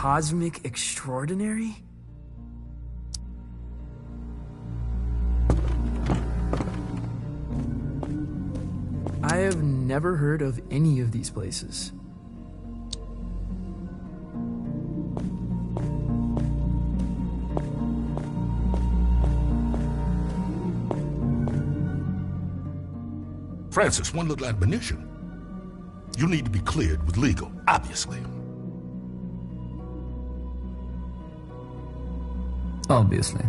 cosmic extraordinary? I have never heard of any of these places. Francis, one little admonition. You need to be cleared with legal, obviously. Obviously.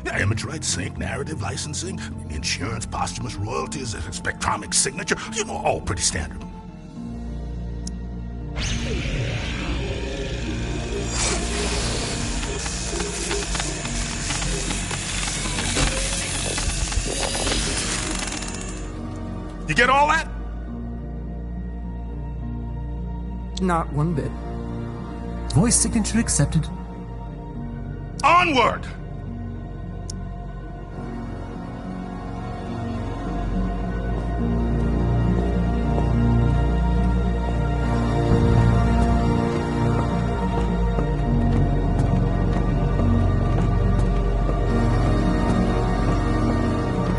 Yeah, image rights, sync, narrative, licensing, insurance, posthumous royalties, spectromic signature, you know, all pretty standard. You get all that? Not one bit. Voice signature accepted. Onward!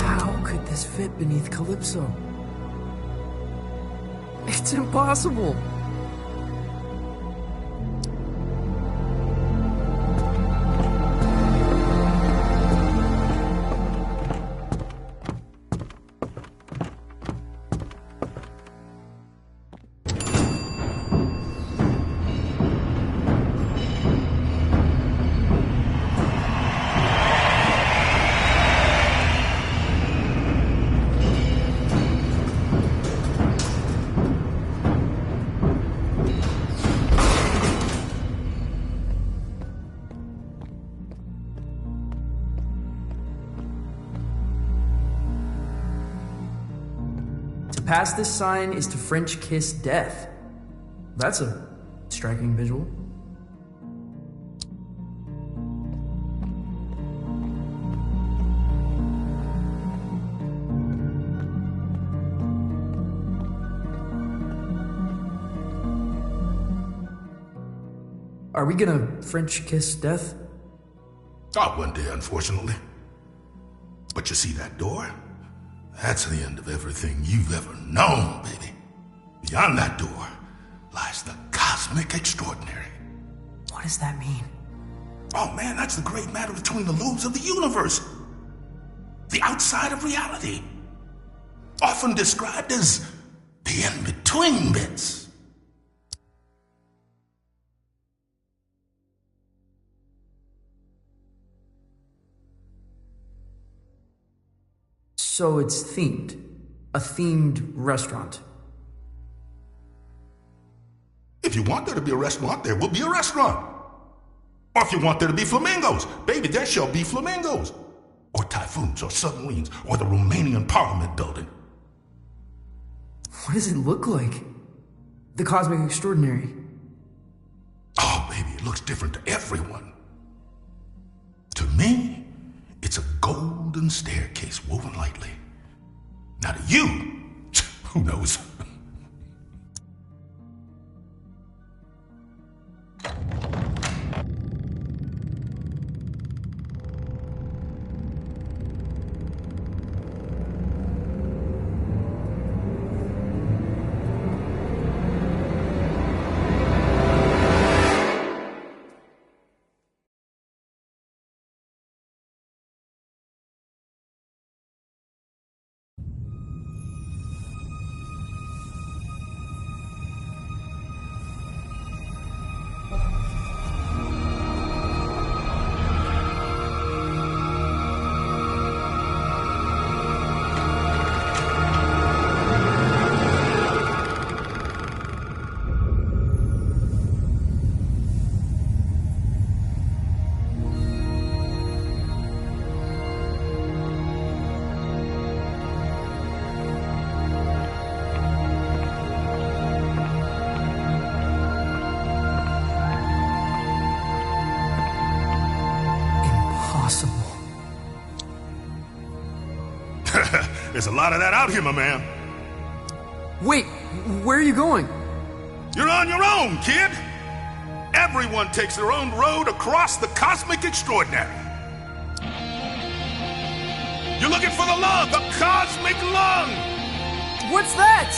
How could this fit beneath Calypso? It's impossible. Past this sign is to French kiss death. That's a striking visual. Are we gonna French kiss death? Oh, one day, unfortunately. But you see that door? That's the end of everything you've ever known, baby. Beyond that door lies the cosmic extraordinary. What does that mean? Oh man, that's the great matter between the lobes of the universe. The outside of reality. Often described as the in-between bits. So it's themed. A themed restaurant. If you want there to be a restaurant, there will be a restaurant. Or if you want there to be flamingos, baby, there shall be flamingos. Or typhoons, or submarines, or the Romanian Parliament building. What does it look like? The cosmic extraordinary. Oh, baby, it looks different to everyone. To me, it's a golden staircase woven lightly. Now to you, who knows? There's a lot of that out here, my man. Wait, where are you going? You're on your own, kid. Everyone takes their own road across the cosmic extraordinary. You're looking for the lung, the cosmic lung! What's that?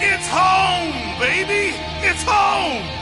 It's home, baby! It's home!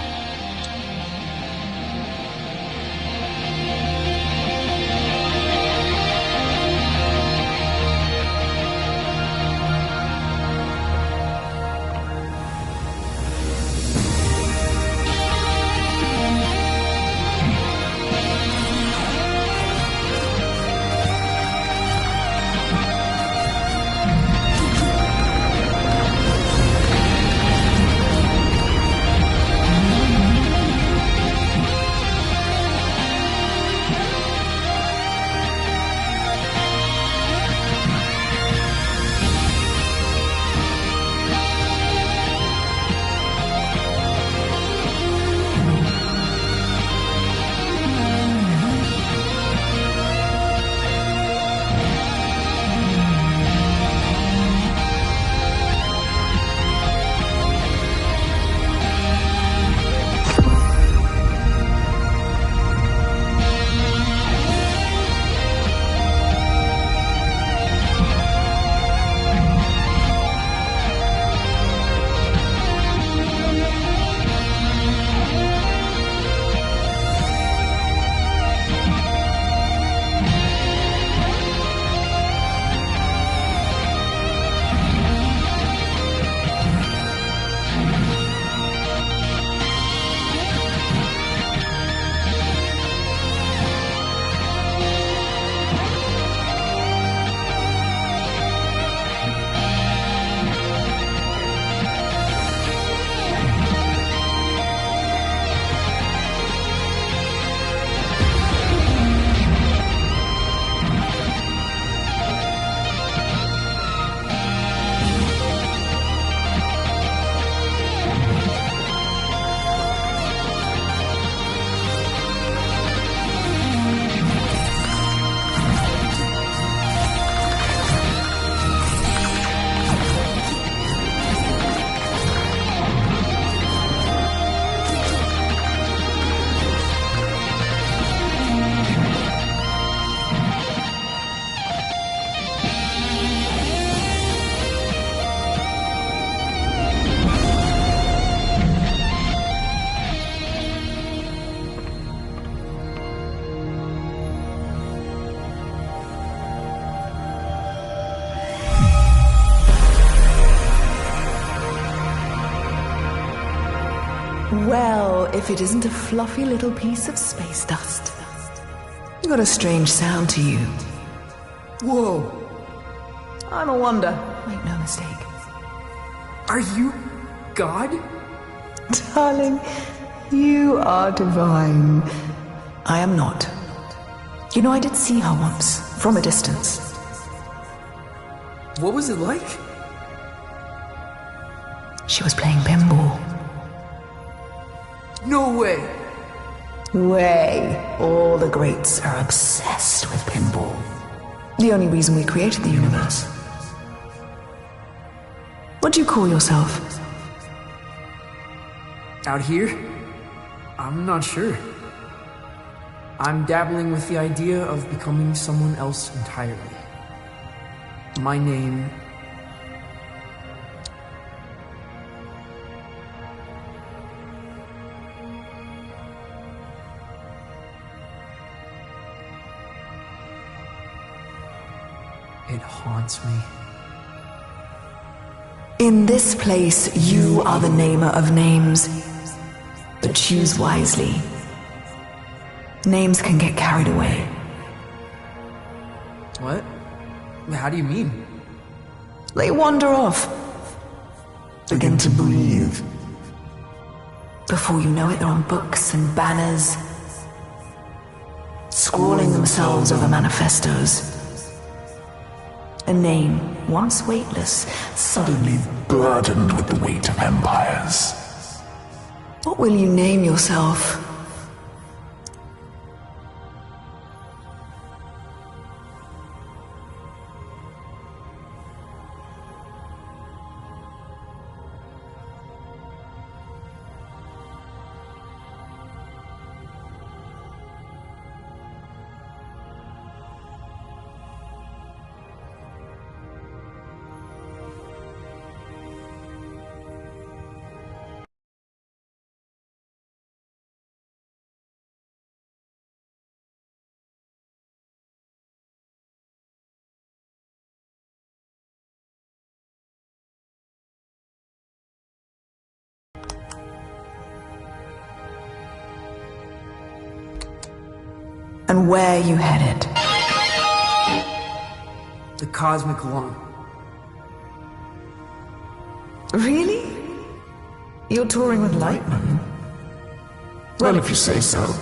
Well, if it isn't a fluffy little piece of space dust. You got a strange sound to you. Whoa. I'm a wonder, make no mistake. Are you God? Darling, you are divine. I am not. You know, I did see her once, from a distance. What was it like? She was playing pinball. No way. Way. All the greats are obsessed with pinball. The only reason we created the universe. What do you call yourself? Out here? I'm not sure. I'm dabbling with the idea of becoming someone else entirely. My name... It haunts me. In this place, you are the namer of names. But choose wisely. Names can get carried away. What? How do you mean? They wander off. Begin to breathe. Before you know it, they're on books and banners, scrawling themselves over manifestos. A name, once weightless, suddenly burdened with the weight of empires. What will you name yourself? And where you headed? The cosmic lung. Really? You're touring with Lightman? Well, if you say so.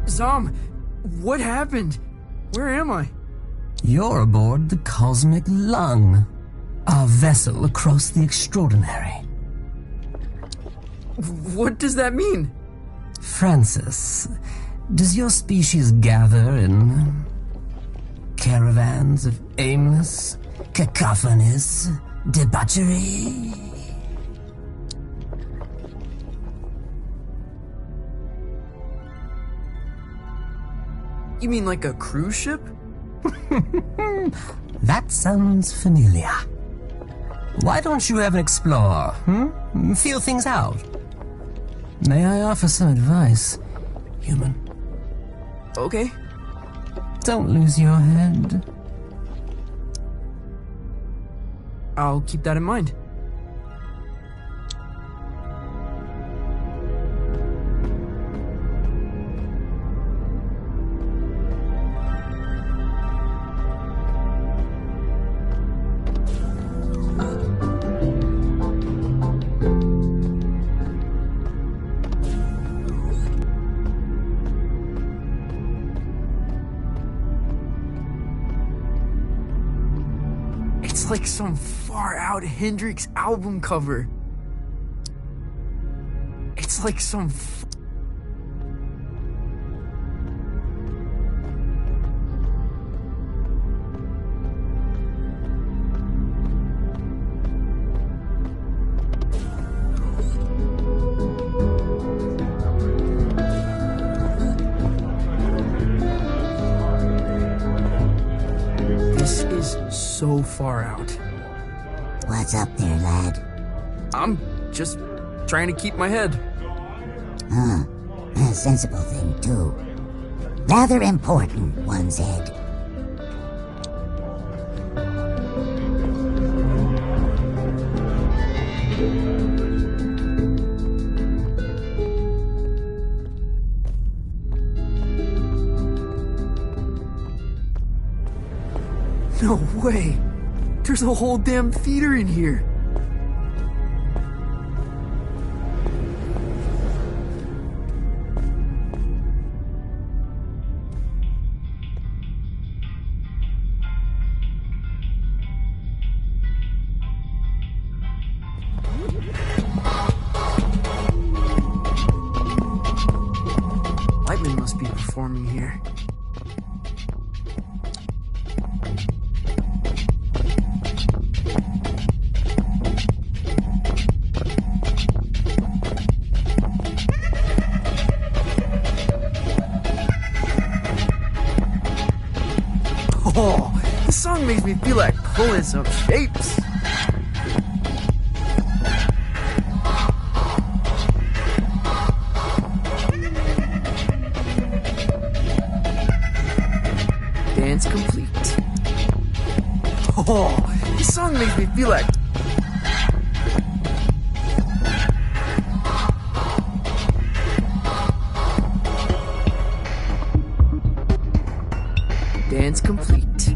Zom, what happened? Where am I? You're aboard the Cosmic Lung, our vessel across the extraordinary. What does that mean? Francis, does your species gather in caravans of aimless, cacophonous debauchery? You mean like a cruise ship? That sounds familiar. Why don't you ever explore, Feel things out. May I offer some advice, human? Okay. Don't lose your head. I'll keep that in mind. It's like some far-out Hendrix album cover. It's like some This is so far out. What's up there, lad? I'm just trying to keep my head. A sensible thing, too. Rather important, one said. No way! There's a whole damn theater in here! Lightman must be performing here. Oh, this song makes me feel like pulling some shapes. Dance complete. Oh, this song makes me feel like... complete.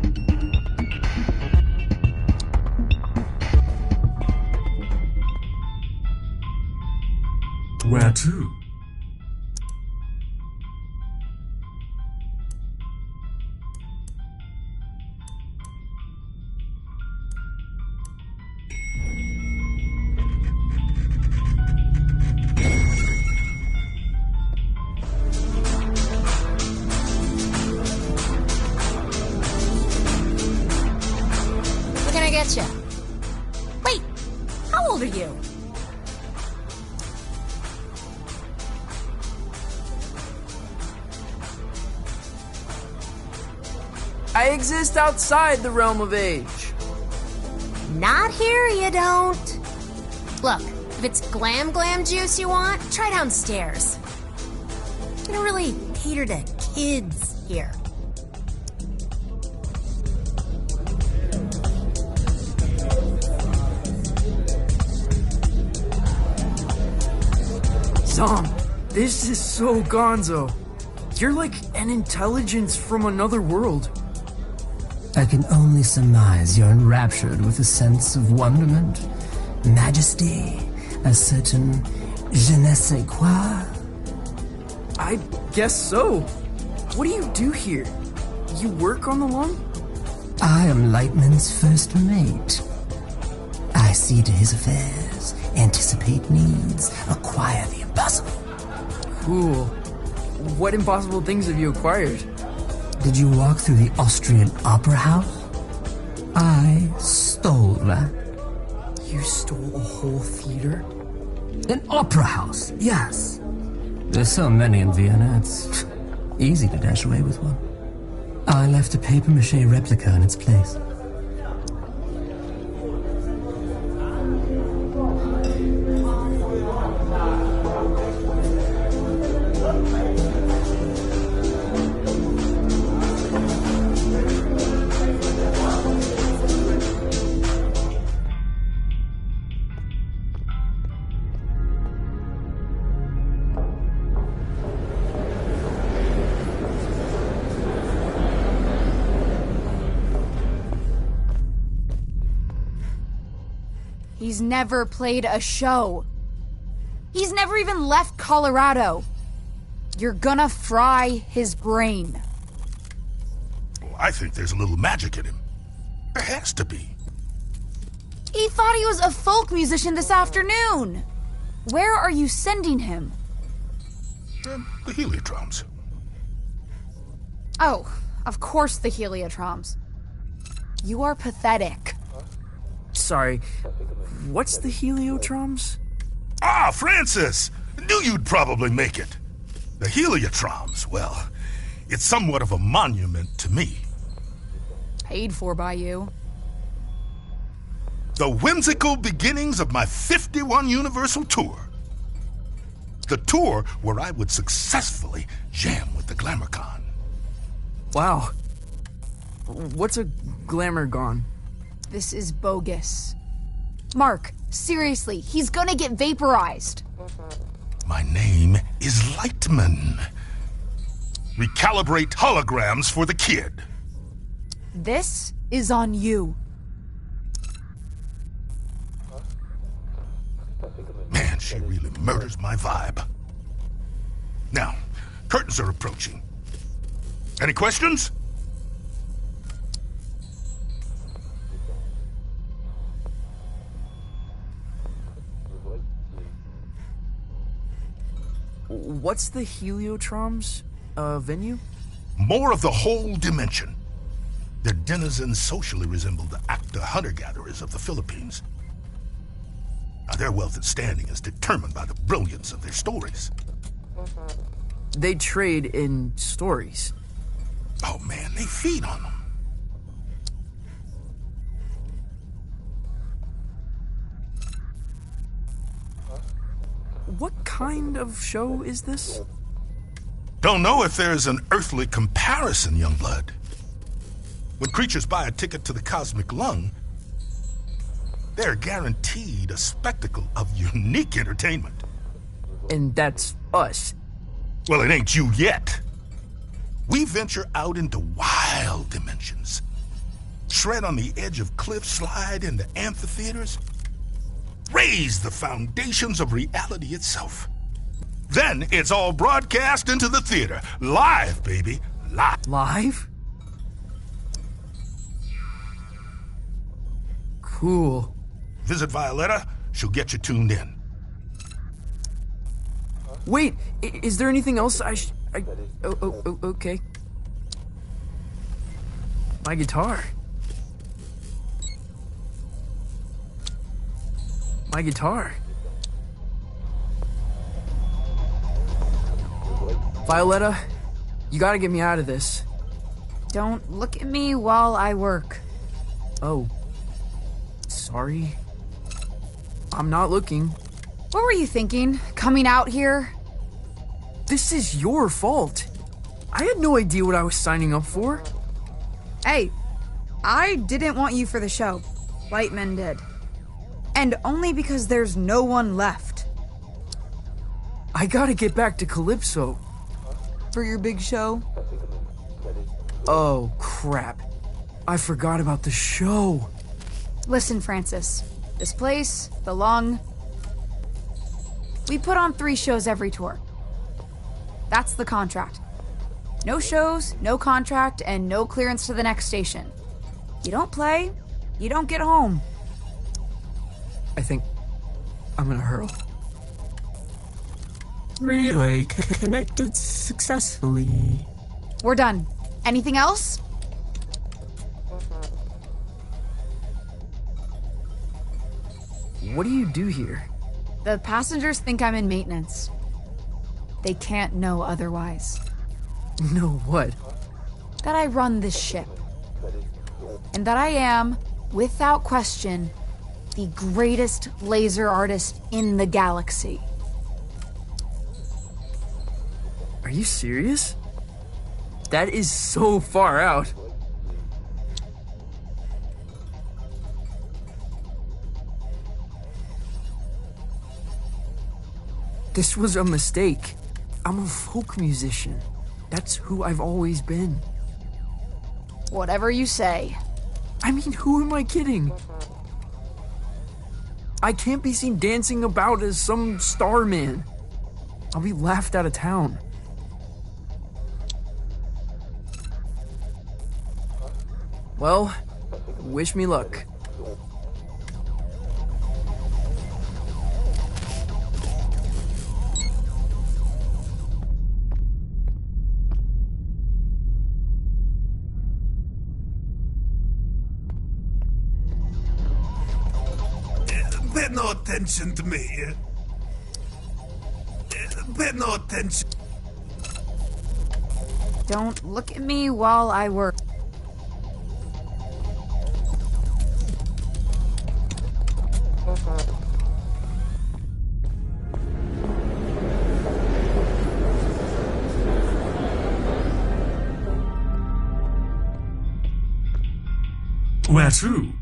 Where to? What can I get you? Wait, how old are you? I exist outside the realm of age. Not here, you don't. Look, if it's glam juice you want, try downstairs. We don't really cater to kids here. Zom, this is so gonzo. You're like an intelligence from another world. I can only surmise you're enraptured with a sense of wonderment, majesty, a certain je ne sais quoi. I guess so. What do you do here? You work on the lawn? I am Lightman's first mate. I see to his affairs, anticipate needs, acquire the impossible. Cool. What impossible things have you acquired? Did you walk through the Austrian Opera House? I stole that. You stole a whole theater? An opera house, yes. There's so many in Vienna, it's easy to dash away with one. I left a papier-mâché replica in its place. He's never played a show. He's never even left Colorado. You're gonna fry his brain. Well, I think there's a little magic in him. There has to be. He thought he was a folk musician this afternoon. Where are you sending him? The Heliotroms. Oh, of course the Heliotroms. You are pathetic. Sorry, what's the Heliotroms? Ah, Francis! Knew you'd probably make it. The Heliotroms, well, it's somewhat of a monument to me. Paid for by you. The whimsical beginnings of my 51 Universal Tour. The tour where I would successfully jam with the Glamourcon. Wow. What's a Glamourgon? This is bogus. Mark, seriously, he's gonna get vaporized. My name is Lightman. Recalibrate holograms for the kid. This is on you. Man, she really murders my vibe. Now, curtains are approaching. Any questions? What's the Heliotroms venue? More of the whole dimension. Their denizens socially resemble the actor hunter-gatherers of the Philippines. Now, their wealth and standing is determined by the brilliance of their stories. They trade in stories. Oh man, they feed on them. What kind of show is this? Don't know if there's an earthly comparison, Youngblood. When creatures buy a ticket to the cosmic lung, they're guaranteed a spectacle of unique entertainment. And that's us. Well, it ain't you yet. We venture out into wild dimensions. Tread on the edge of cliffs, slide into amphitheaters. Raise the foundations of reality itself. Then it's all broadcast into the theater. Live, baby. Live. Live? Cool. Visit Violetta. She'll get you tuned in. Wait, is there anything else okay. My guitar. My guitar. Violetta, you gotta get me out of this. Don't look at me while I work. Oh. Sorry. I'm not looking. What were you thinking? Coming out here? This is your fault. I had no idea what I was signing up for. Hey, I didn't want you for the show. Lightman did. And only because there's no one left. I gotta get back to Calypso. For your big show? Oh, crap. I forgot about the show. Listen, Francis. This place, the Lung. We put on 3 shows every tour. That's the contract. No shows, no contract, and no clearance to the next station. You don't play, you don't get home. I think I'm gonna hurl. Relay connected successfully. We're done. Anything else? What do you do here? The passengers think I'm in maintenance. They can't know otherwise. No, what? That I run this ship. And that I am, without question, the greatest laser artist in the galaxy. Are you serious? That is so far out. This was a mistake. I'm a folk musician. That's who I've always been. Whatever you say. I mean, who am I kidding? I can't be seen dancing about as some star man. I'll be laughed out of town. Well, wish me luck. Pay no attention to me. Pay no attention. Don't look at me while I work. Where to?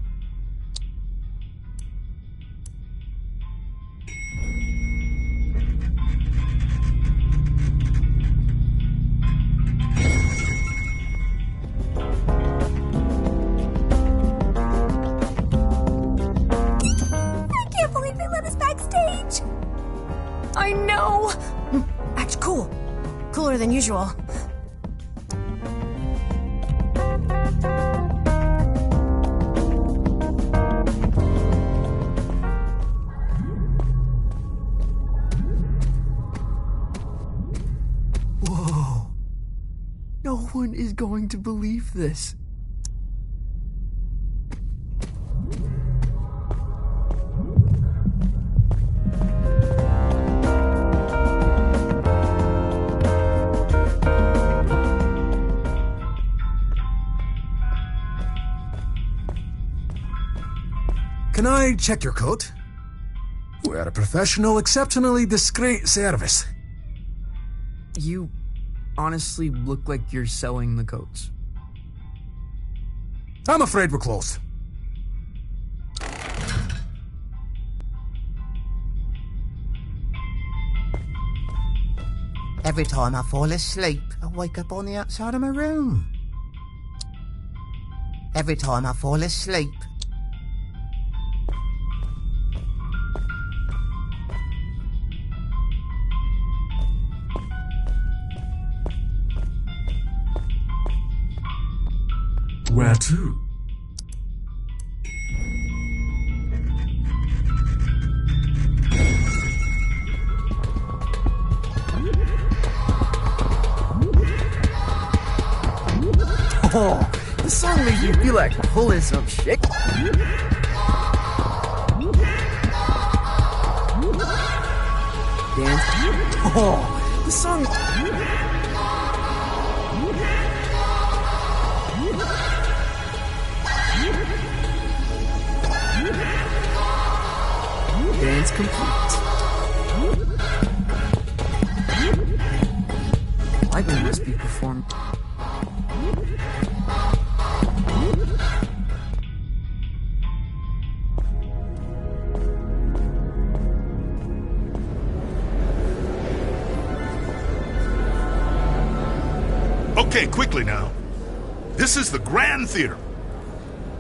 I know! Act cool. Cooler than usual. Whoa. No one is going to believe this. Can I check your coat? We're a professional, exceptionally discreet service. You honestly look like you're selling the coats. I'm afraid we're closed. Every time I fall asleep, I wake up on the outside of my room. Every time I fall asleep. Where to? Oh, this song makes me feel like pulling some shit. Dance. Oh, this song. Dance complete. Lightning must be performed. Okay, quickly now. This is the Grand Theater.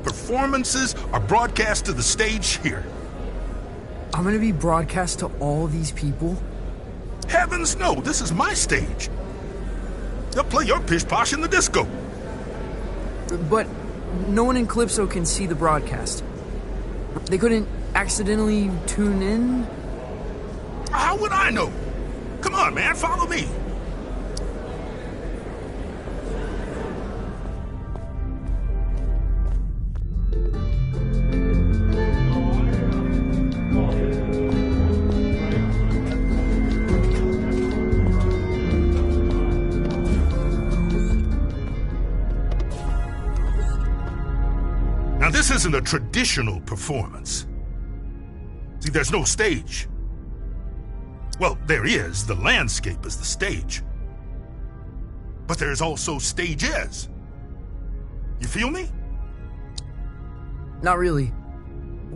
Performances are broadcast to the stage here. I'm gonna be broadcast to all these people? Heavens no, this is my stage. They'll play your pish posh in the disco. But no one in Calypso can see the broadcast. They couldn't accidentally tune in? How would I know? Come on, man, follow me. Now, this isn't a traditional performance. See, there's no stage. Well, there is. The landscape is the stage. But there's also stages. You feel me? Not really.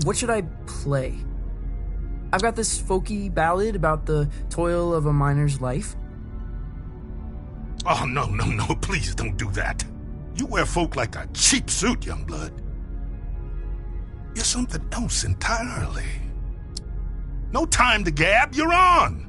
What should I play? I've got this folky ballad about the toil of a miner's life. Oh, no, please don't do that. You wear folk like a cheap suit, young blood. You're something else entirely. No time to gab, you're on!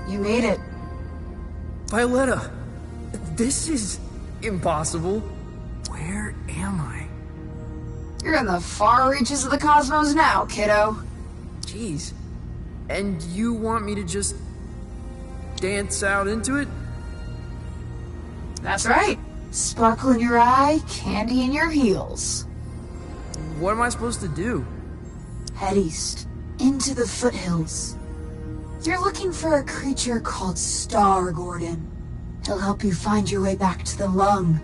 You made it. Violetta, this is impossible. Where am I? You're in the far reaches of the cosmos now, kiddo. Jeez. And you want me to just dance out into it? That's right. Sparkle in your eye, candy in your heels. What am I supposed to do? Head east, into the foothills. You're looking for a creature called Star, Gordon. He'll help you find your way back to the lung.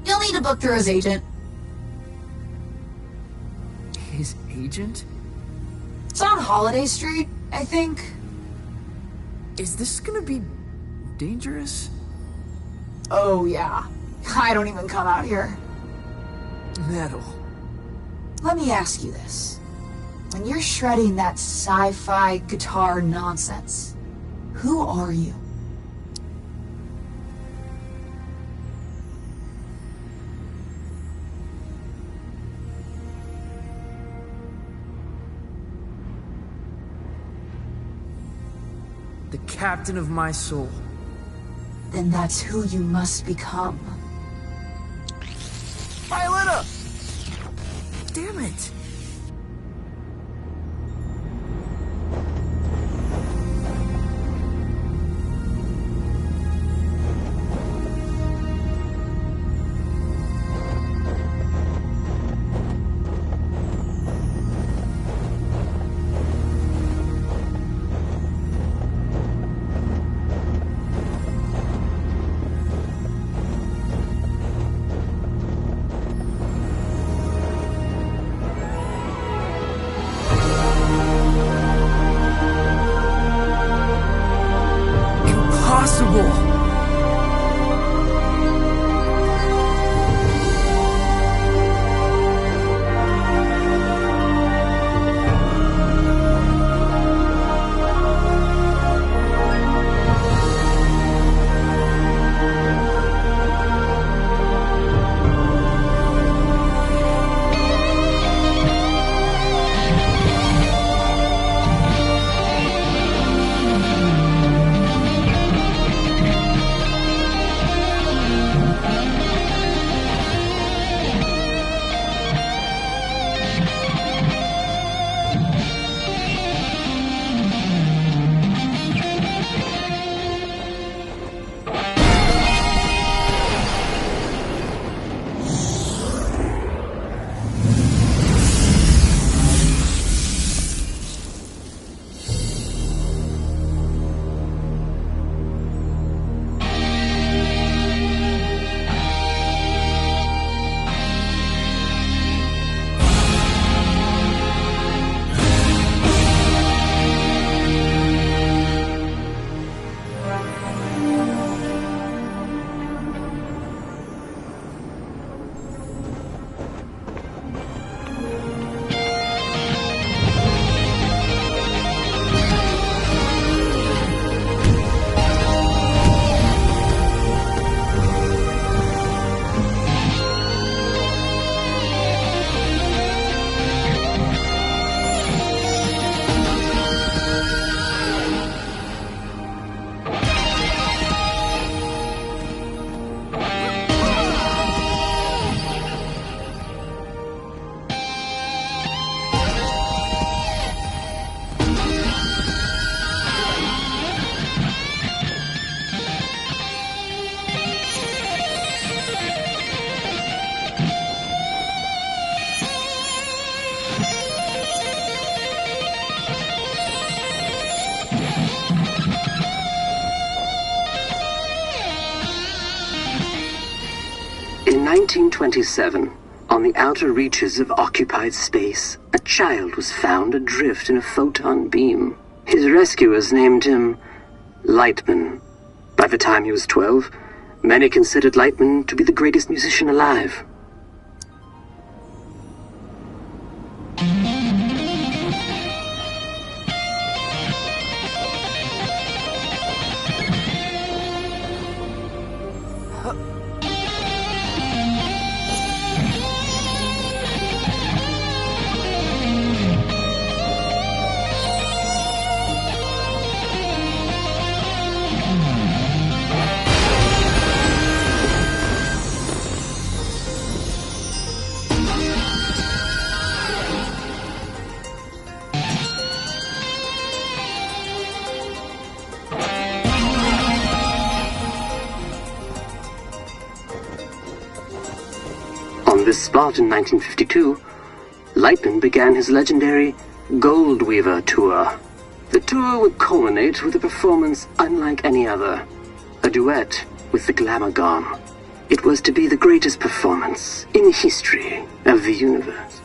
You'll need a book through his agent. His agent? It's on Holiday Street, I think. Is this gonna be dangerous? Oh yeah. I don't even come out here. Metal. Let me ask you this. When you're shredding that sci-fi guitar nonsense, who are you? The captain of my soul. Then that's who you must become. Violetta! Damn it! Impossible! In 1927, on the outer reaches of occupied space, a child was found adrift in a photon beam. His rescuers named him Lightman. By the time he was 12, many considered Lightman to be the greatest musician alive. On this spot in 1952, Lightman began his legendary Gold Weaver Tour. The tour would culminate with a performance unlike any other, a duet with the Glamour Gone. It was to be the greatest performance in the history of the universe.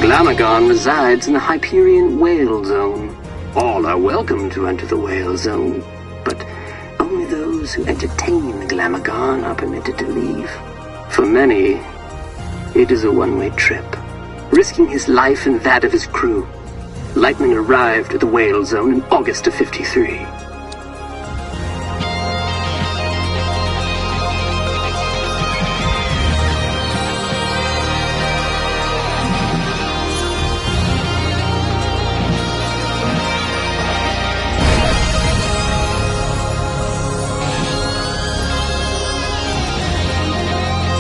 Glamagon resides in the Hyperion Whale Zone. All are welcome to enter the Whale Zone, but only those who entertain the Glamagon are permitted to leave. For many, it is a one-way trip, risking his life and that of his crew. Lightman arrived at the Whale Zone in August of '53.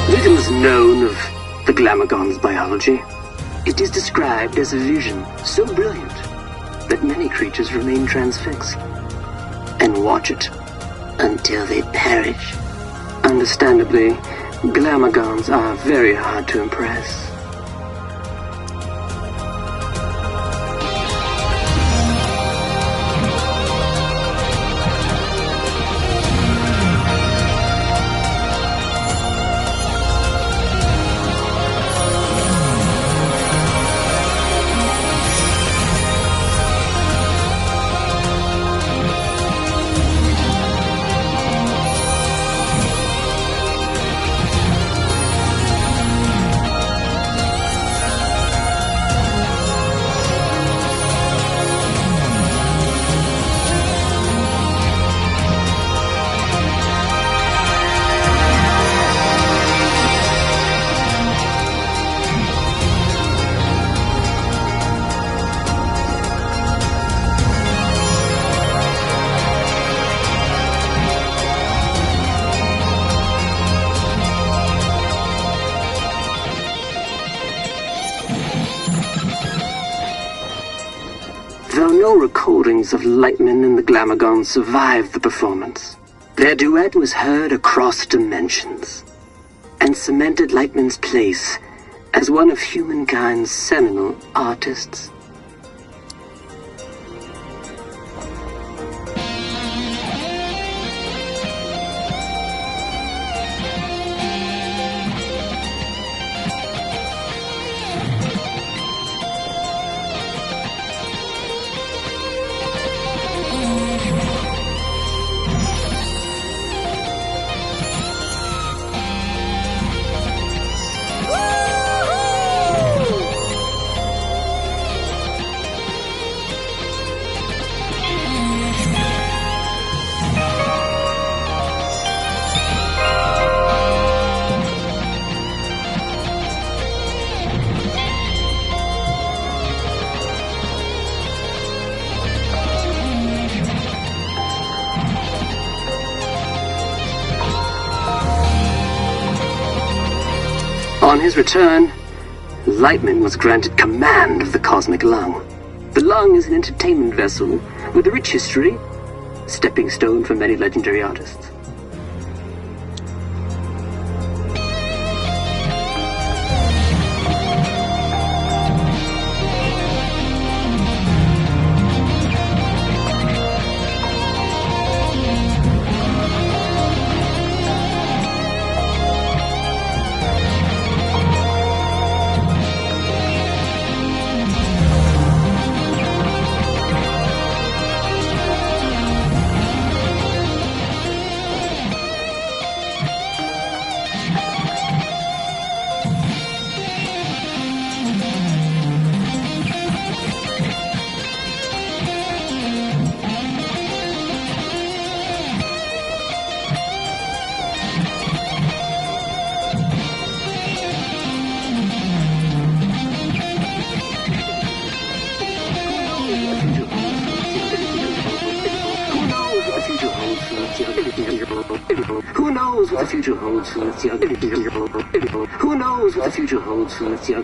Little is known of the Glamagon's biology. It is described as a vision so brilliant that many creatures remain transfixed and watch it until they perish. Understandably, Glamagons are very hard to impress. No recordings of Lightman and the Glamagon survived the performance. Their duet was heard across dimensions and cemented Lightman's place as one of humankind's seminal artists. On his return, Lightman was granted command of the Cosmic Lung. The Lung is an entertainment vessel with a rich history, stepping stone for many legendary artists. Who knows what the future holds for the young? Who knows what the future holds for the young?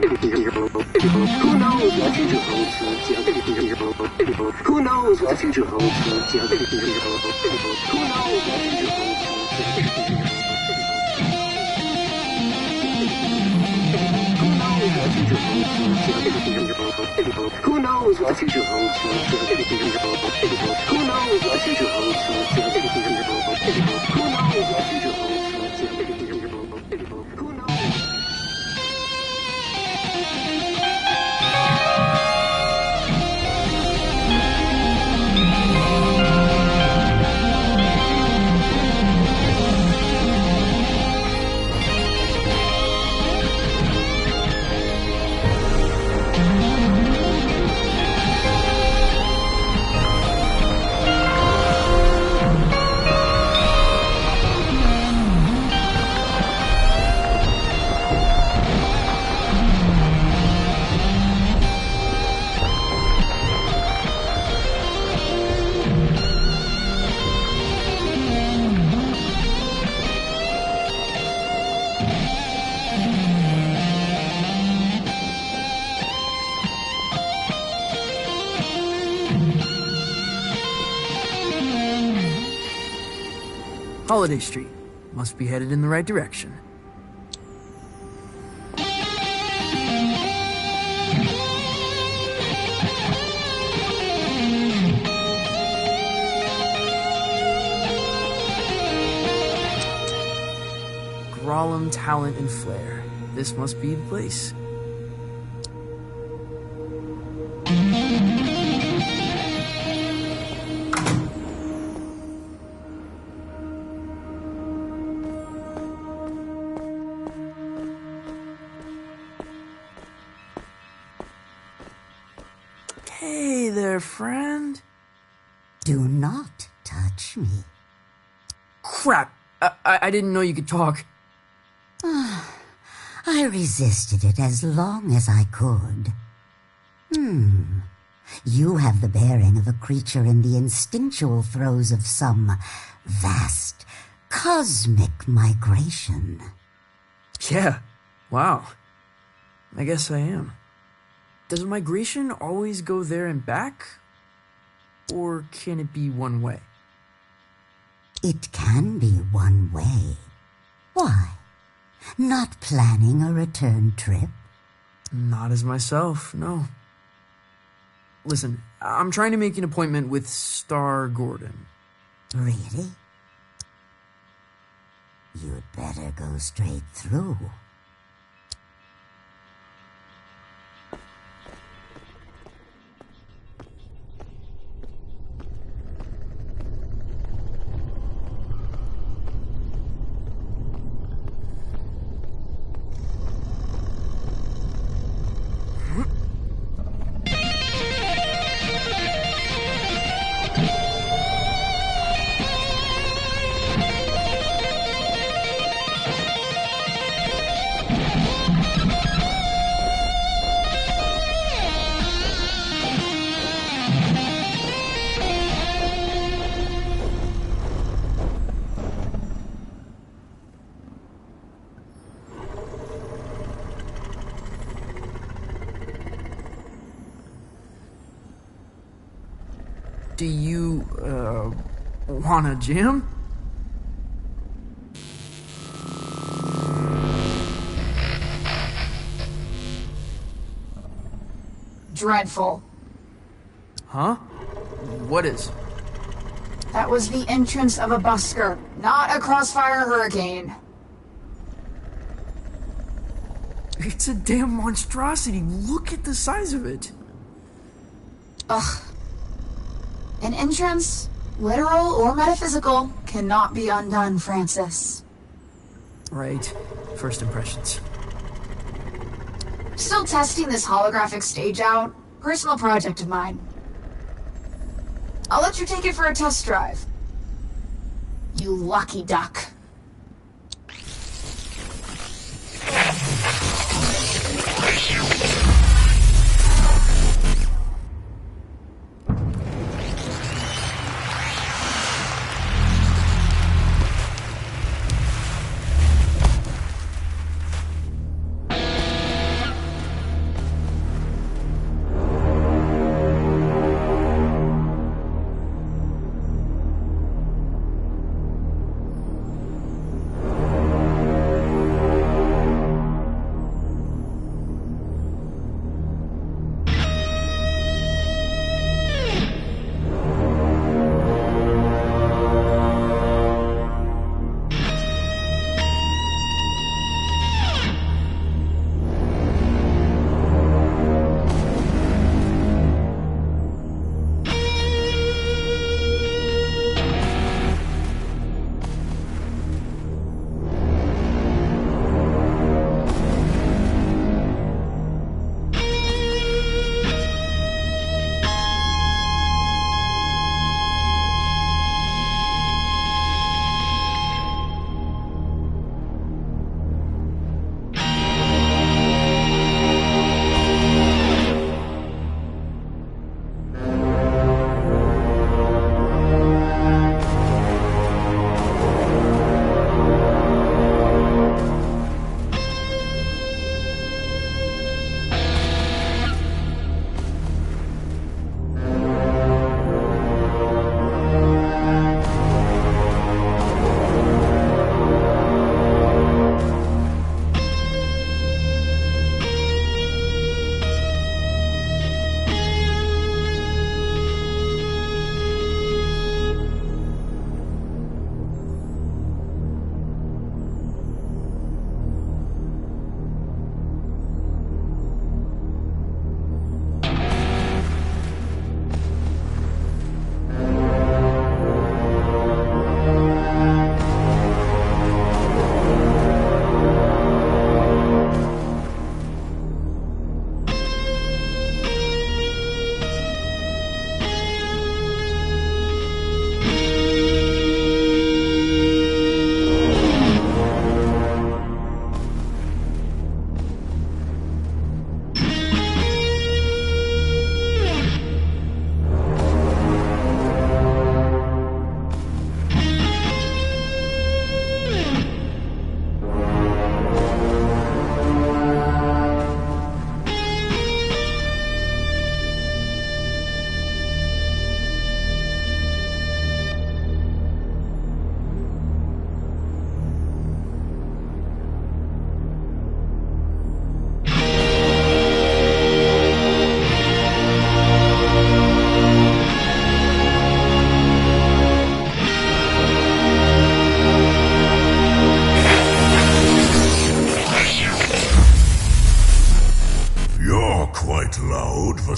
Who knows what the future holds for the young? Who knows what the future holds for the young? Who knows what the future holds? Who knows what the future holds for the young? Who knows what the future holds for the young? Who knows what the future holds for the young? Who knows? Holiday Street. Must be headed in the right direction. Grolem, talent, and flair. This must be the place. Hey there, friend. Do not touch me. Crap! I didn't know you could talk. I resisted it as long as I could. You have the bearing of a creature in the instinctual throes of some vast, cosmic migration. Yeah, wow. I guess I am. Does migration always go there and back? Or can it be one way? It can be one way. Why? Not planning a return trip? Not as myself, no. Listen, I'm trying to make an appointment with Star Gordon. Really? You'd better go straight through. Do you, wanna jam? Dreadful. Huh? What is? That was the entrance of a busker, not a crossfire hurricane. It's a damn monstrosity. Look at the size of it. Ugh. An entrance, literal or metaphysical, cannot be undone, Francis. Right. First impressions. Still testing this holographic stage out. Personal project of mine. I'll let you take it for a test drive. You lucky duck.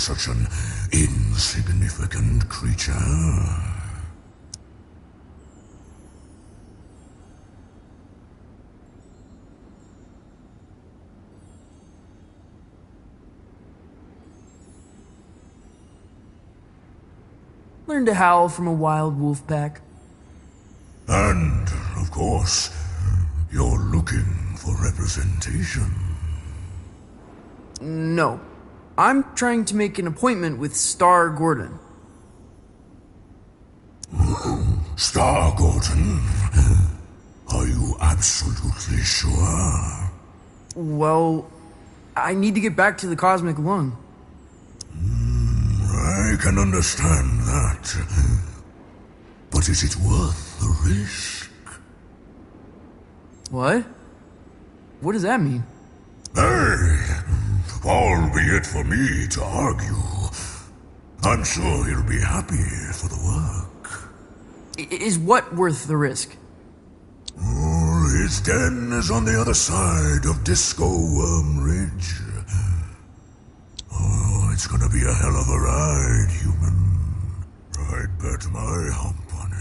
such an insignificant creature. Learn to howl from a wild wolf pack. And, of course, you're looking for representation. No. I'm trying to make an appointment with Star Gordon. Star Gordon? Are you absolutely sure? Well, I need to get back to the Cosmic Lung. I can understand that. But is it worth the risk? What? What does that mean? Hey, albeit for me to argue, I'm sure he'll be happy for the work. Is what worth the risk? Oh, his den is on the other side of Disco Worm Ridge. Oh, it's gonna be a hell of a ride, human. I'd bet my hump on it.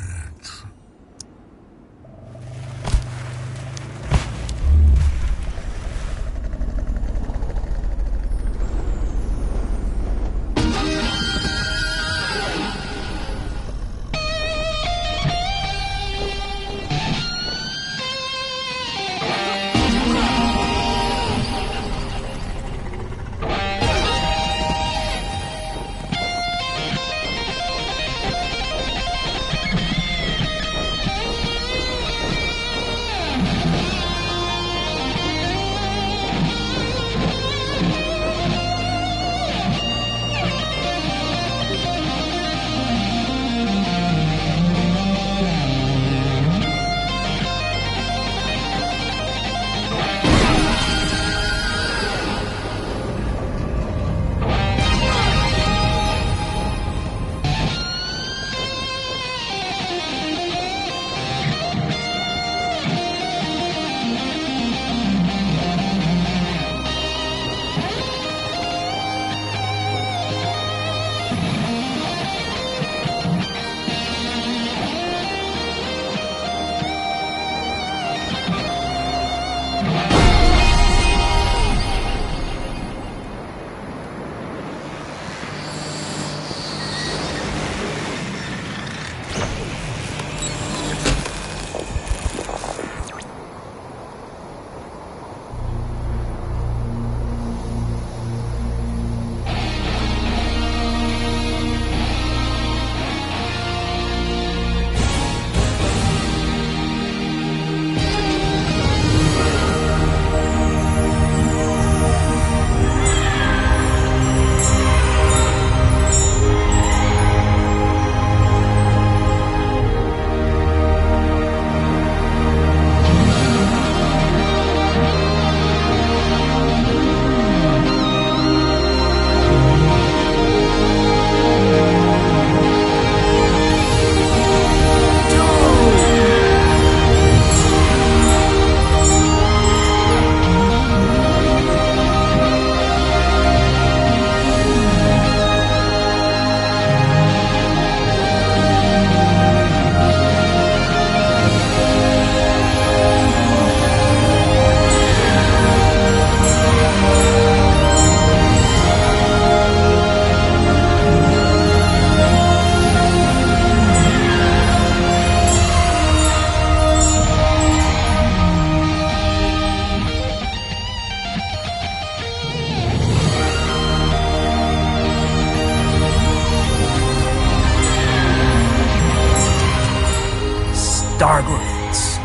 Stargirls.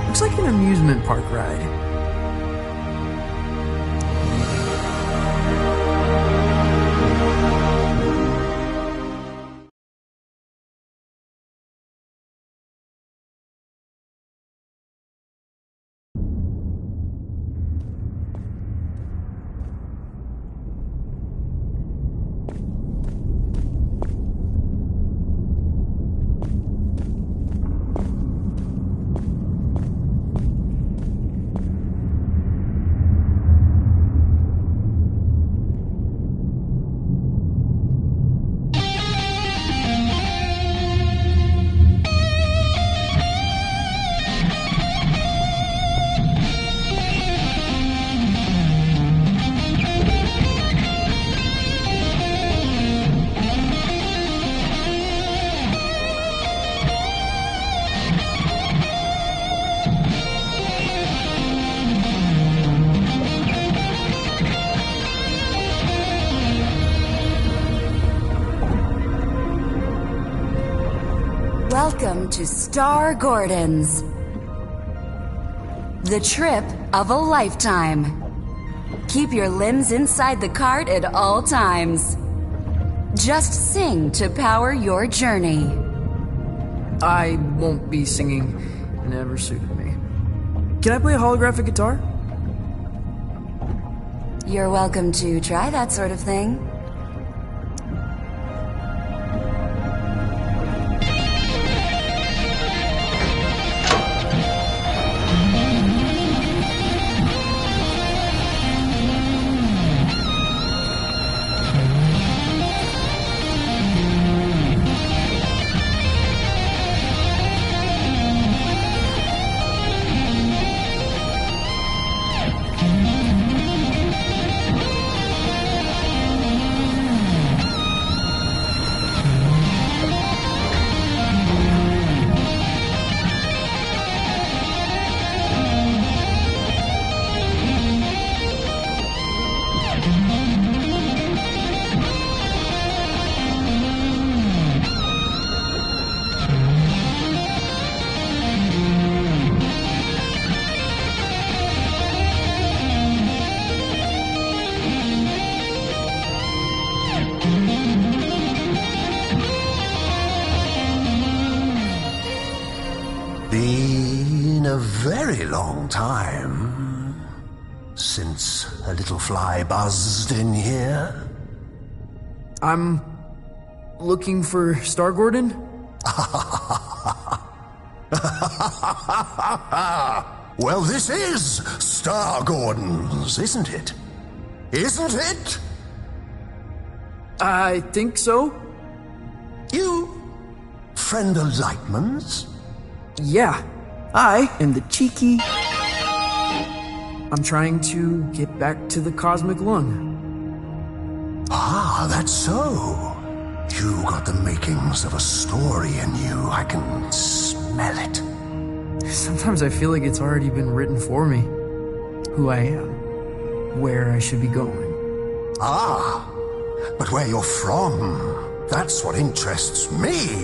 Looks like an amusement park ride. Welcome to Star Gordon's. The trip of a lifetime. Keep your limbs inside the cart at all times. Just sing to power your journey. I won't be singing. Never suited me. Can I play a holographic guitar? You're welcome to try that sort of thing. Been a very long time since a little fly buzzed in here. I'm looking for Star Gordon. Well, this is Star Gordon's, isn't it? Isn't it? I think so. You friend of Lightman's? Yeah, I am the cheeky... I'm trying to get back to the cosmic lung. Ah, that's so. You got the makings of a story in you. I can smell it. Sometimes I feel like it's already been written for me. Who I am. Where I should be going. Ah, but where you're from, that's what interests me.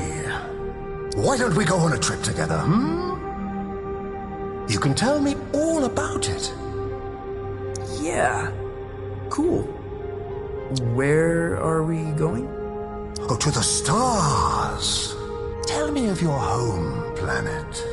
Why don't we go on a trip together, You can tell me all about it. Yeah, cool. Where are we going? Oh, to the stars. Tell me of your home planet.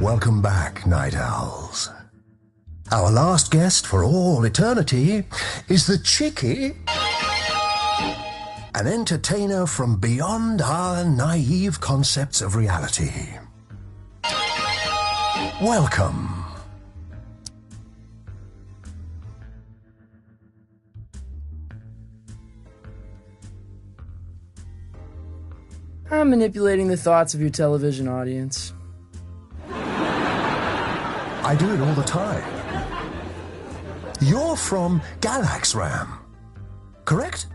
Welcome back, Night Owls. Our last guest for all eternity is the Cheeky, an entertainer from beyond our naive concepts of reality. Welcome. I'm manipulating the thoughts of your television audience. I do it all the time. You're from Galax Ram, correct?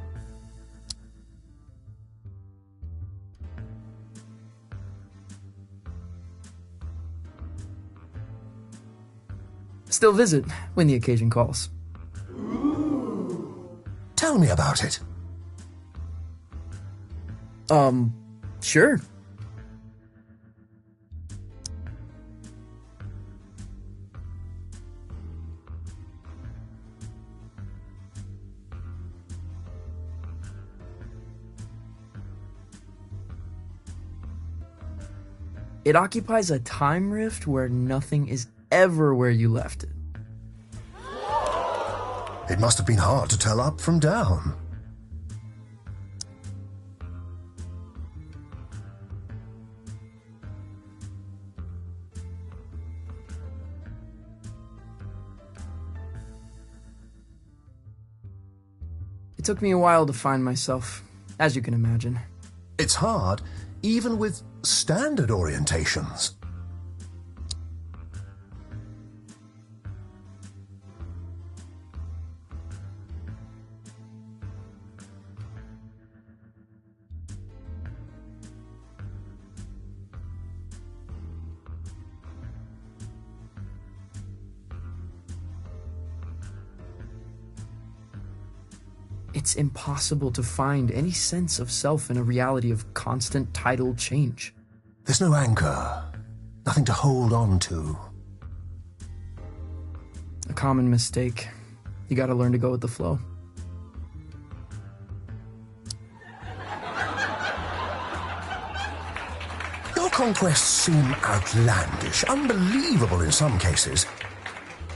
Still visit when the occasion calls. Tell me about it. Sure. It occupies a time rift where nothing is ever where you left it. It must have been hard to tell up from down. It took me a while to find myself, as you can imagine. It's hard, even with standard orientations. It's impossible to find any sense of self in a reality of constant tidal change. There's no anchor, nothing to hold on to. A common mistake. You gotta learn to go with the flow. Your conquests seem outlandish, unbelievable in some cases.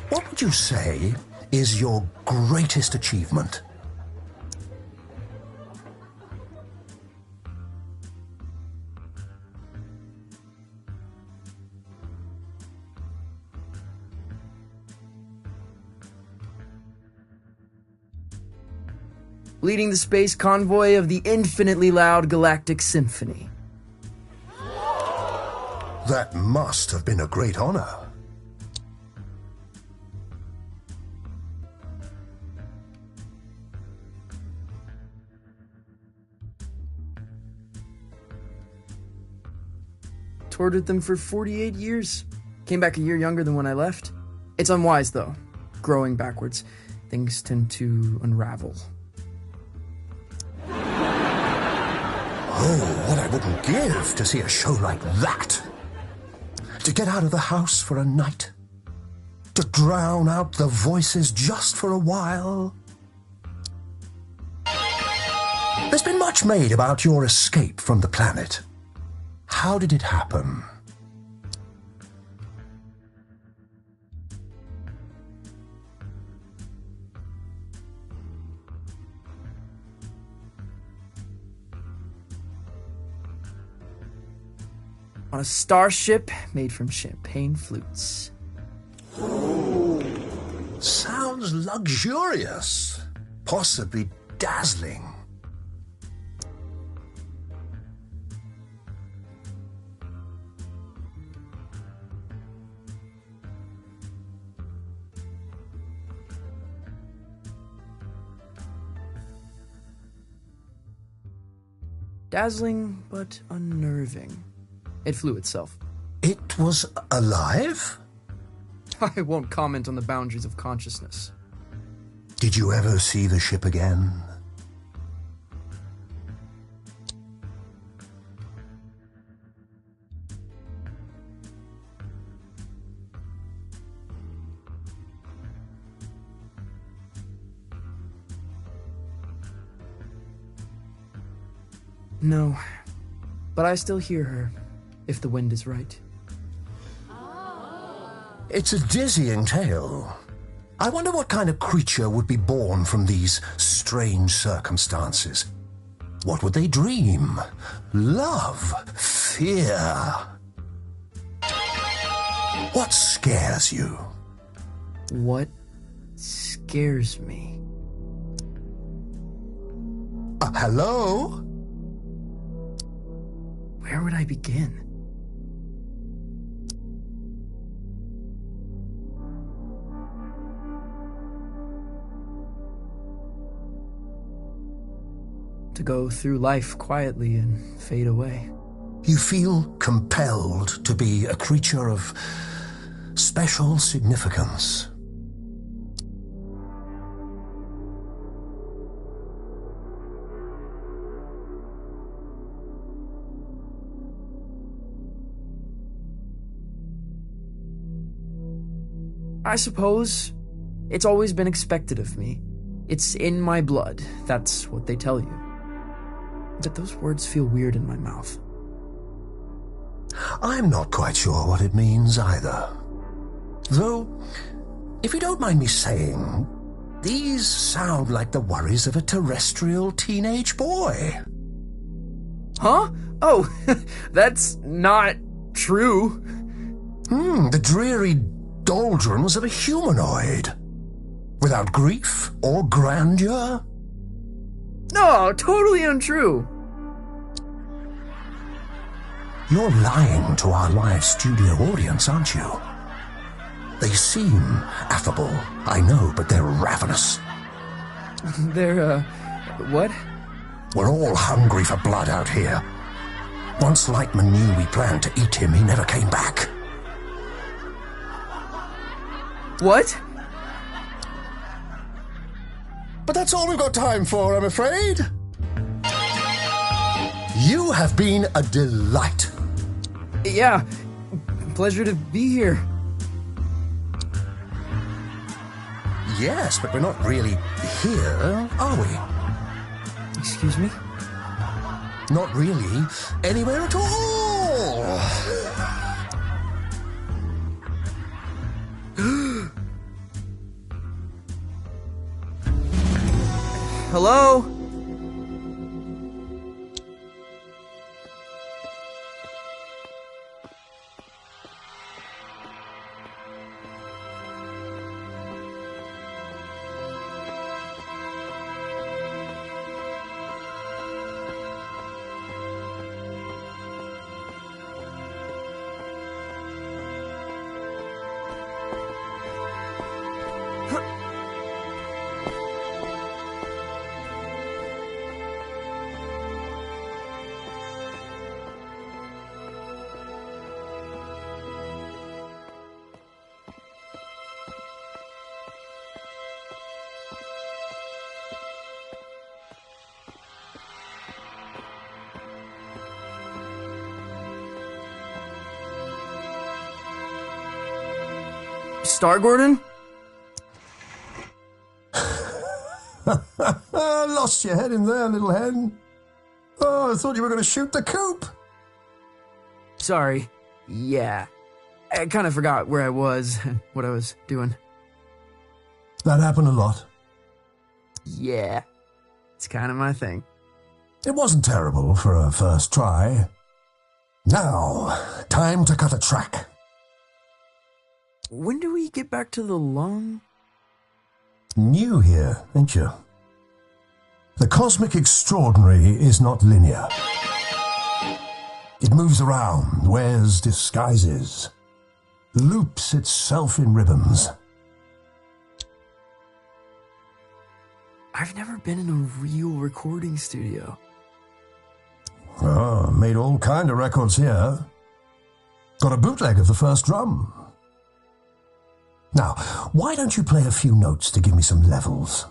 What would you say is your greatest achievement? Leading the space convoy of the infinitely loud galactic symphony. That must have been a great honor. Toured with them for 48 years. Came back a year younger than when I left. It's unwise, though. Growing backwards, things tend to unravel. Oh, what I wouldn't give to see a show like that. To get out of the house for a night. To drown out the voices just for a while. There's been much made about your escape from the planet. How did it happen? On a starship made from champagne flutes. Sounds luxurious. Possibly dazzling. Dazzling, but unnerving. It flew itself. It was alive? I won't comment on the boundaries of consciousness. Did you ever see the ship again? No, but I still hear her, if the wind is right. It's a dizzying tale. I wonder what kind of creature would be born from these strange circumstances. What would they dream? Love? Fear? What scares you? What scares me? Hello? Where would I begin? To go through life quietly and fade away. You feel compelled to be a creature of special significance. I suppose it's always been expected of me. It's in my blood, that's what they tell you. But those words feel weird in my mouth. I'm not quite sure what it means either. Though, if you don't mind me saying, these sound like the worries of a terrestrial teenage boy. Huh? Oh, that's not true. The dreary doldrums of a humanoid. Without grief or grandeur. No, totally untrue. You're lying to our live studio audience, aren't you? They seem affable, I know, but they're ravenous. They're, what? We're all hungry for blood out here. Once Lightman knew we planned to eat him, he never came back. What? But that's all we've got time for, I'm afraid. You have been a delight. Yeah, pleasure to be here. Yes, but we're not really here, are we? Excuse me? Not really anywhere at all. Hello? Star Gordon? Lost your head in there, little hen. Oh, I thought you were going to shoot the coop. Sorry. Yeah. I kind of forgot where I was and what I was doing. That happened a lot. Yeah. It's kind of my thing. It wasn't terrible for a first try. Now, time to cut a track. When do we get back to the lung? New here, ain't you? The cosmic extraordinary is not linear. It moves around, wears disguises, loops itself in ribbons. I've never been in a real recording studio. Oh, made all kind of records here. Got a bootleg of the first drum. Now, why don't you play a few notes to give me some levels?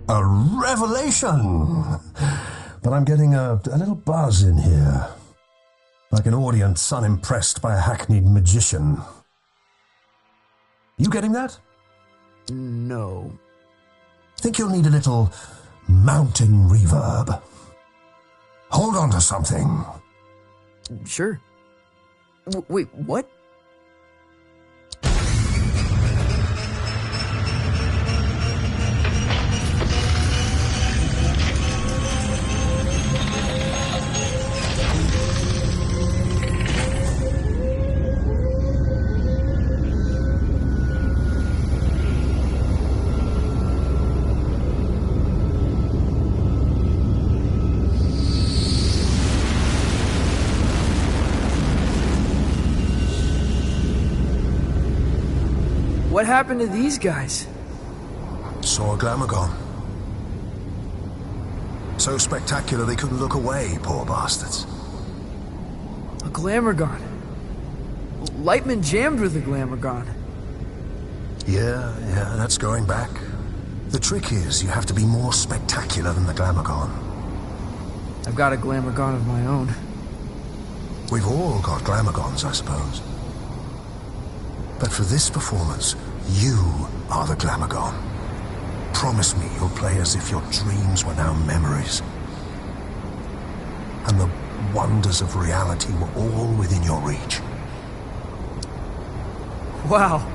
A revelation! But I'm getting a little buzz in here. Like an audience unimpressed by a hackneyed magician. You getting that? No. Think you'll need a little mounting reverb. Hold on to something. Sure. Wait, what? What happened to these guys? Saw a Glamorgon. So spectacular they couldn't look away, poor bastards. A Glamorgon. Lightman jammed with a Glamorgon. Yeah, that's going back. The trick is you have to be more spectacular than the Glamorgon. I've got a Glamorgon of my own. We've all got Glamorgons, I suppose. But for this performance, you are the Glamorgon. Promise me you'll play as if your dreams were now memories. And the wonders of reality were all within your reach. Wow.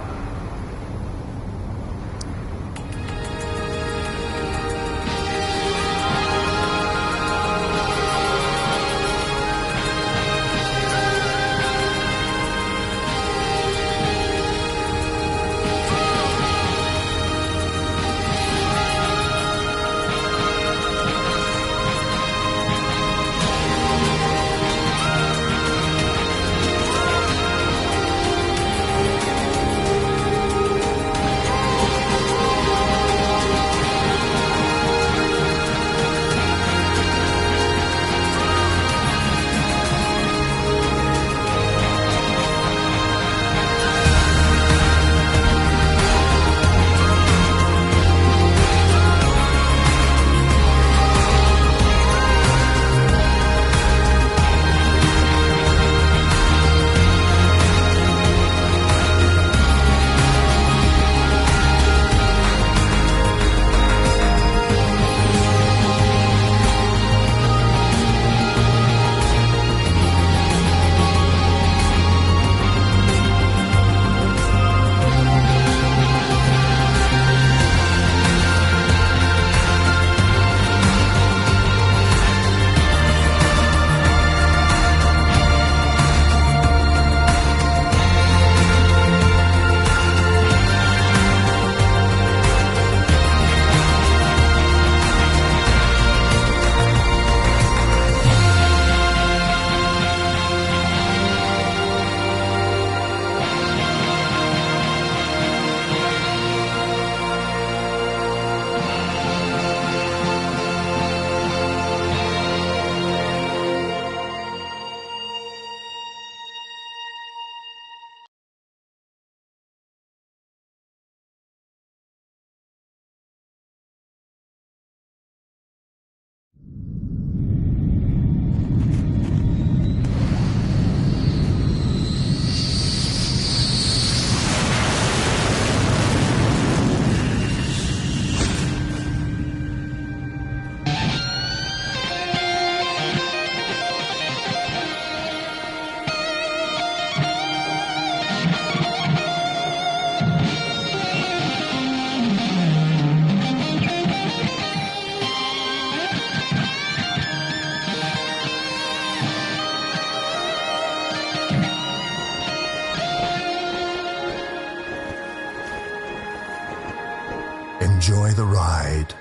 Enjoy the ride.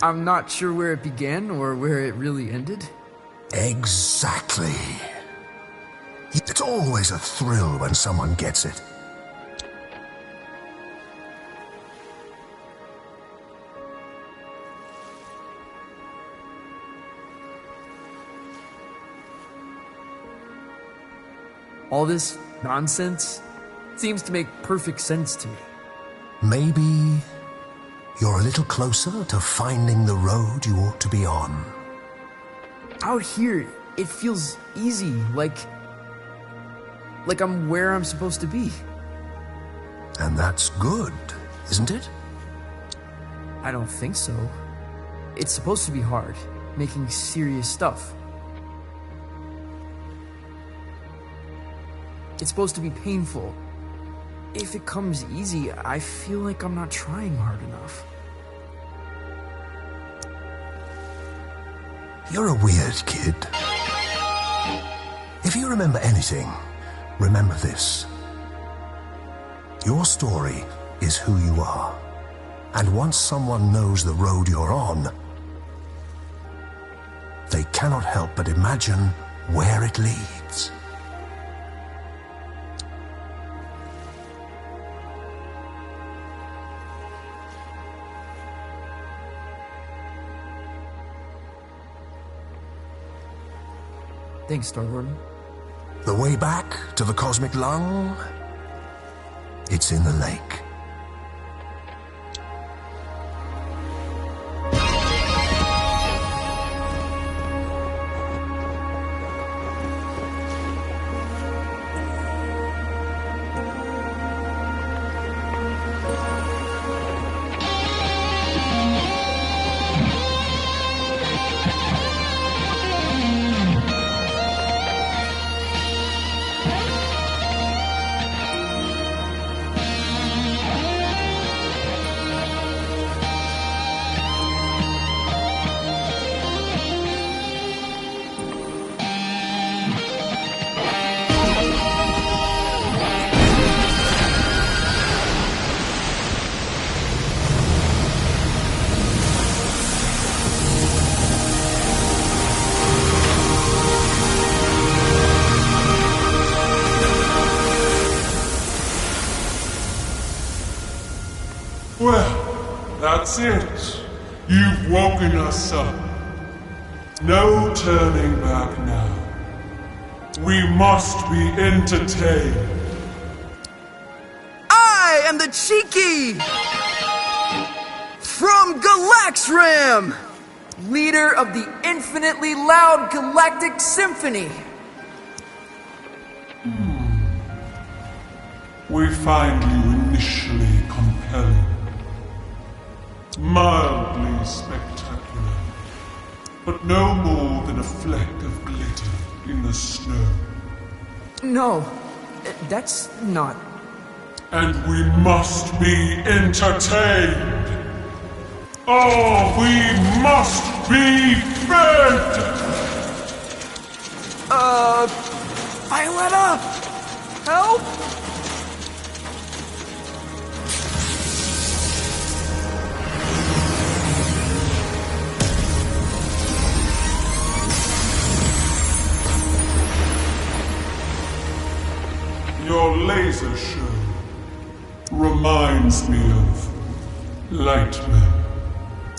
I'm not sure where it began or where it really ended. Exactly. It's always a thrill when someone gets it. All this nonsense seems to make perfect sense to me. Maybe you're a little closer to finding the road you ought to be on. Out here, it feels easy, like I'm where I'm supposed to be. And that's good, isn't it? I don't think so. It's supposed to be hard, making serious stuff. It's supposed to be painful. If it comes easy, I feel like I'm not trying hard enough. You're a weird kid. If you remember anything, remember this. Your story is who you are. And once someone knows the road you're on, they cannot help but imagine where it leads. Thanks, Star-Lord. The way back to the cosmic lung? It's in the lake. Well, that's it. You've woken us up. No turning back now. We must be entertained. I am the Cheeky! From Galaxram! Leader of the infinitely loud galactic symphony. We find you initially compelling. Mildly spectacular, but no more than a fleck of glitter in the snow. No, that's not... And we must be entertained. Oh, we must be fed! Violetta! Help! Your laser show reminds me of Lightman.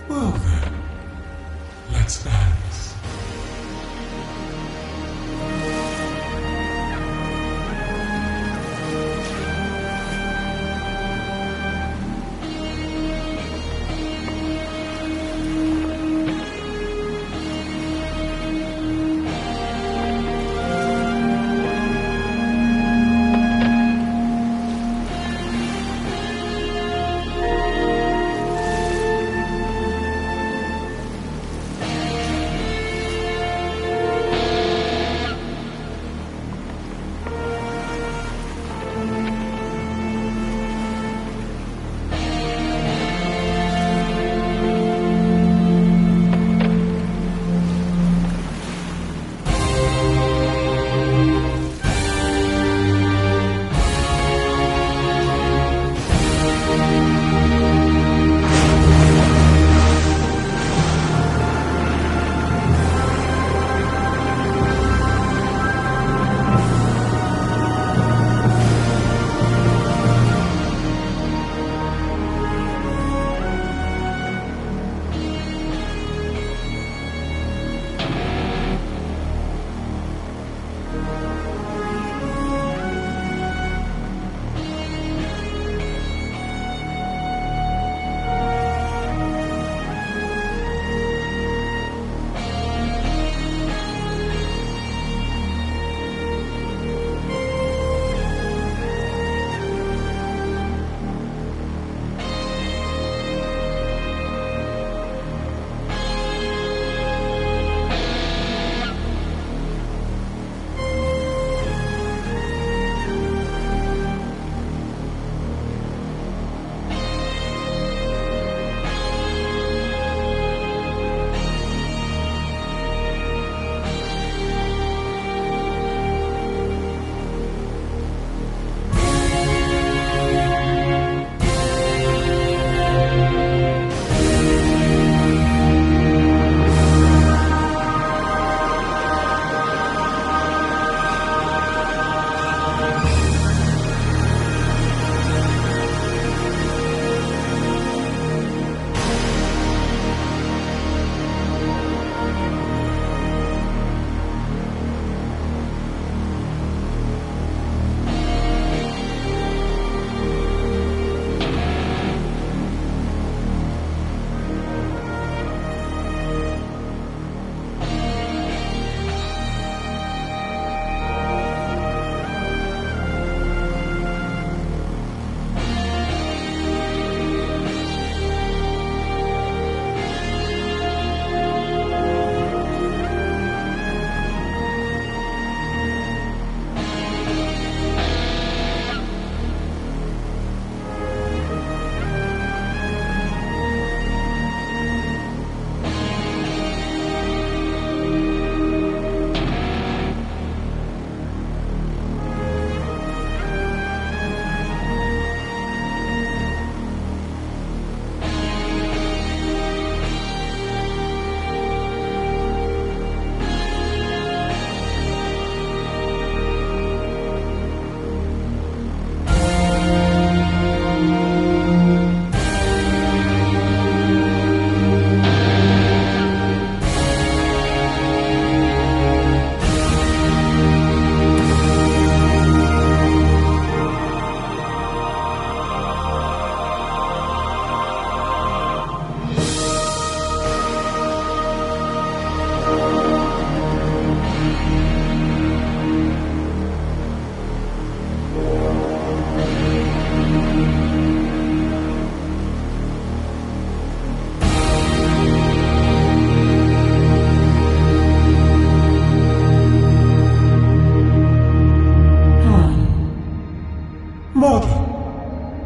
Well then, let's dance.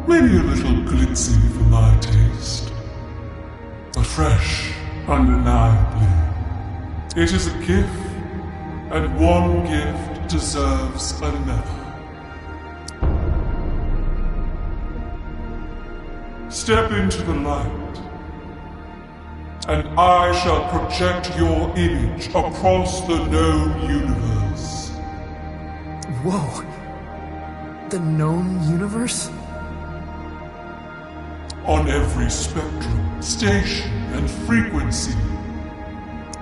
Maybe a little glitzy for my taste. But fresh, undeniably. It is a gift, and one gift deserves another. Step into the light, and I shall project your image across the known universe. Whoa. The known universe? On every spectrum, station, and frequency.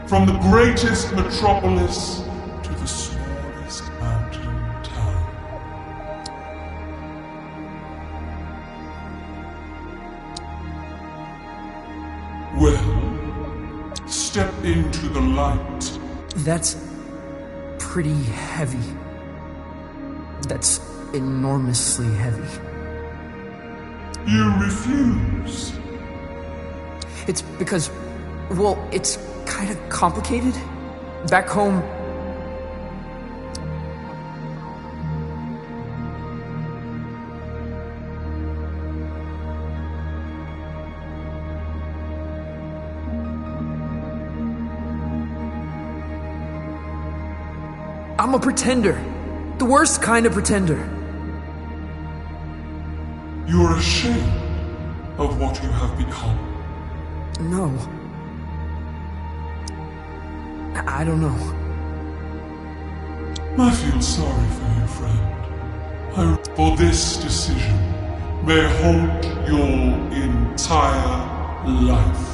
From the greatest metropolis to the smallest mountain town. Well, step into the light. That's pretty heavy. That's enormously heavy. You refuse. It's because, well, it's kind of complicated. Back home, I'm a pretender. The worst kind of pretender. You're ashamed of what you have become. No. I don't know. I feel sorry for you, friend. For this decision may haunt your entire life.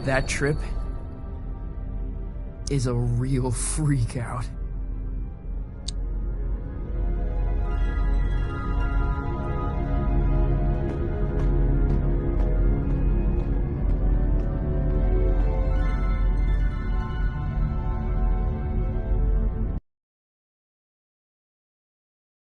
That trip is a real freak out.